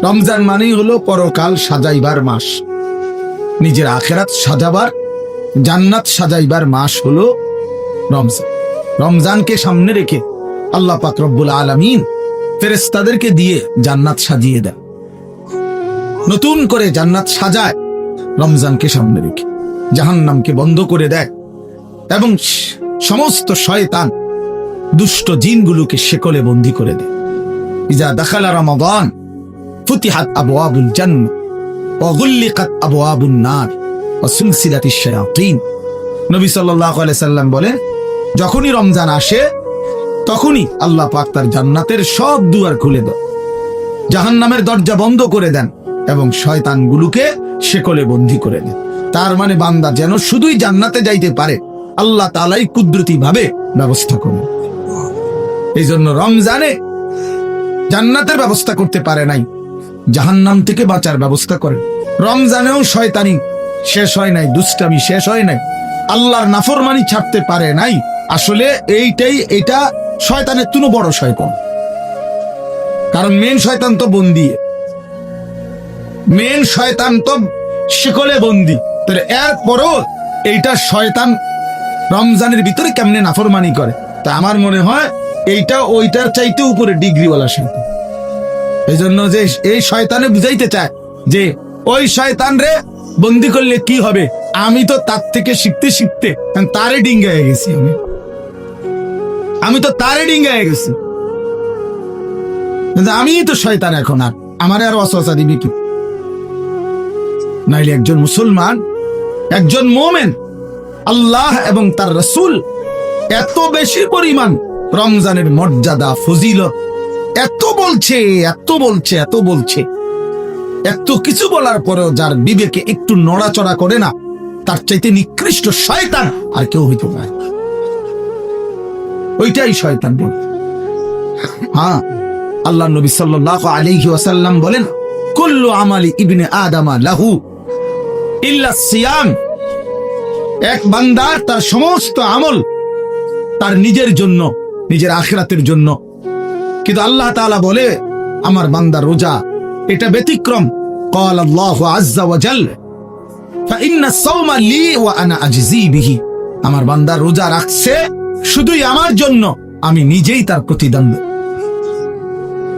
রমজান মানেই হলো পরকাল সাজাইবার মাস, নিজের আখেরাত সাজাবার, জান্নাত সাজাইবার মাস হলো রমজান। রমজানকে সামনে রেখে আল্লাহ পাক রব্বুল আলামিন ফেরেশতাদেরকে দিয়ে জান্নাত সাজিয়ে দেয়, নতুন করে জান্নাত সাজায় রমজানকে সামনে রেখে, জাহান্নামকে বন্ধ করে দেয় এবং সমস্ত শয়তান দুষ্ট জিনগুলোকে শেকলে বন্দী করে দেয়। ইজা দাখালা রমাদান ফুতিহাত আবওয়াবুল জান্নাহ ওয়া গুল্লিকাত আবওয়াবুন নার ওয়া সুলসিলাতিশ শায়াতিন। নবী সাল্লাল্লাহু আলাইহি সাল্লাম বলেন, যখনই রমজান আসে তখনই আল্লাহ পাক তার জান্নাতের সব দুয়ার খুলে দেন, জাহান্নামের দরজা বন্ধ করে দেন এবং শয়তানগুলোকে শেকলে বন্দী করে দেন। তার মানে বান্দা যেন শুধুই জান্নাতে যাইতে পারে, আল্লাহ তাআলাই কুদরতি ভাবে ব্যবস্থা করেন। এই জন্য রমজানে জান্নাতের ব্যবস্থা করতে পারে নাই, জাহান্নাম থেকে বাঁচার ব্যবস্থা করেন। রমজানেও শয়তানি শেষ হয় নাই, দুষ্টামি শেষ হয় নাই, আল্লাহর নাফরমানি ছাড়তে পারে নাই। আসলে এটা শয়তানের তুনো বড় শয়তান, কারণ মেন শয়তান তো বন্দী, মেন শয়তান তো শিকলে বন্দী। তাহলে এরপরও এইটা শয়তান রমজানের ভিতরে কেমনে নাফরমানি করে, তা আমার মনে হয় এইটা ওইটার চাইতে উপরে ডিগ্রিওয়ালা শয়তান। এই জন্য যে এই শয়তানে বুঝাইতে চায় যে ওই শয়তান রে বন্দি করলে কি হবে, আমি তো তার থেকে শিখতে শিখতে তারে ডিঙ্গায় গেছি, আমি তো তারে ডিঙ্গায় গেছি, আমি তো শয়তান, এখন আর আমারে আর ওয়াসওয়াসা দিবি কি? নাইলে একজন মুসলমান, একজন মুমিন আল্লাহ এবং তার রাসূল এত বেশি পরিমাণ রমজানের মর্যাদা ফজিলত এত বলছে, এত বলছে, এত বলছে, এত কিছু বলার পরেও যার বিবেকে একটু নড়াচড়া করে না, তার চাইতে নিকৃষ্ট শয়তান আর কেউ হইতে পারে। ওইটাই শয়তান বলে। হ্যাঁ, আল্লাহ নবী সাল্লাল্লাহু আলাইহি ওয়াসাল্লাম বলেন, কুল্লু আমালি ইবনে আদামা লাহু ইল্লা সিয়াম। এক বান্দার তার সমস্ত আমল তার নিজের জন্য, নিজের আখিরাতের জন্য, কিন্তু আল্লাহ তাআলা বলে আমার বান্দার রোজা এটা ব্যতিক্রম। قال الله عز وجل فإن الصوم لي وأنا أجزي به। আমার বান্দা রোজা রাখছে শুধুই আমার জন্য, আমি নিজেই তার প্রতিদান দেব।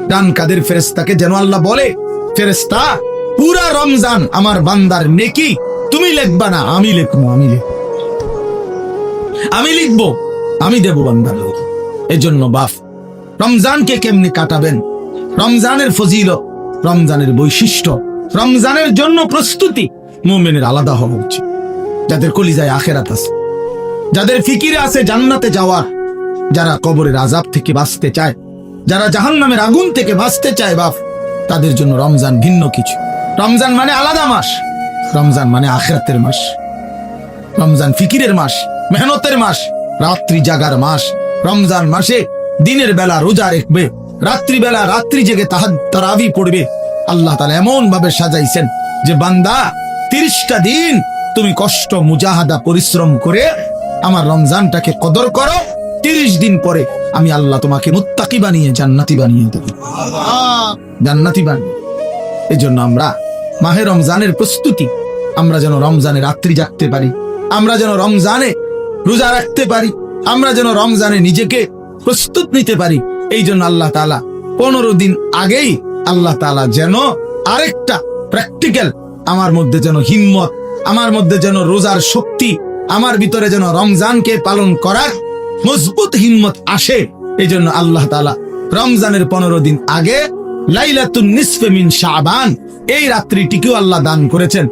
ডান কাদের ফেরেশতাকে যেন আল্লাহ বলে, ফেরেশতা পুরা রমজান আমার বান্দার নেকি তুমি লিখবা না, আমি লিখবো, আমি লিখবো, আমি দেব বান্দার। এজন্য বাপ রমজানকে কেমনে কাটাবেন, রমজানের ফজিলত, রমজানের বৈশিষ্ট্য, রমজানের জন্য প্রস্তুতি মুমিনের আলাদা হওয়া উচিত। যাদের কলিজায় আখিরাত আছে, যাদের ফিকিরে আছে জান্নাতে যাওয়ার, যারা কবরের আযাব থেকে বাঁচতে চায়, যারা জাহান্নামের আগুন থেকে বাঁচতে চায় বাপ, তাদের জন্য রমজান ভিন্ন কিছু। রমজান মানে আলাদা মাস, রমজান মানে আখিরাতের মাস, রমজান ফিকিরের মাস, মেহনতের মাস, রাত্রি জাগার মাস। রমজান মাসে দিনের বেলা রোজা রাখবে, রাত্রি বেলা রাত্রি জেগে তারাবি পড়বে। আল্লাহ তাআলা এমন ভাবে সাজাইছেন যে বান্দা 30টা দিন তুমি কষ্ট মুজাহাদা পরিশ্রম করে আমার রমজানটাকে কদর করো, 30 দিন পরে আমি আল্লাহ তোমাকে মুত্তাকি বানিয়ে জান্নাতি বানিয়ে দেব, জান্নাতি বানিয়ে। এই জন্য আমরা মাহে রমজানের প্রস্তুতি, আমরা যেন রমজানে রাত্রি জাগতে পারি, আমরা যেন রমজানে রোজা রাখতে পারি, আমরা যেন রমজানে নিজেকে প্রস্তুত নিতে পারি। এই জন্য আল্লাহ তাআলা 15 দিন আগেই আল্লাহ তাআলা যেন আরেকটা প্র্যাকটিক্যাল আমার মধ্যে যেন হিম্মত, আমার মধ্যে যেন রোজার শক্তি, আমার ভিতরে যেন রমজানকে পালন করার মজবুত হিম্মত আসে। এই জন্য আল্লাহ তাআলা রমজানের 15 দিন আগে লাইলাতুন নিসফে মিন শাবান এই রাত্রিটিকেও আল্লাহ দান করেছেন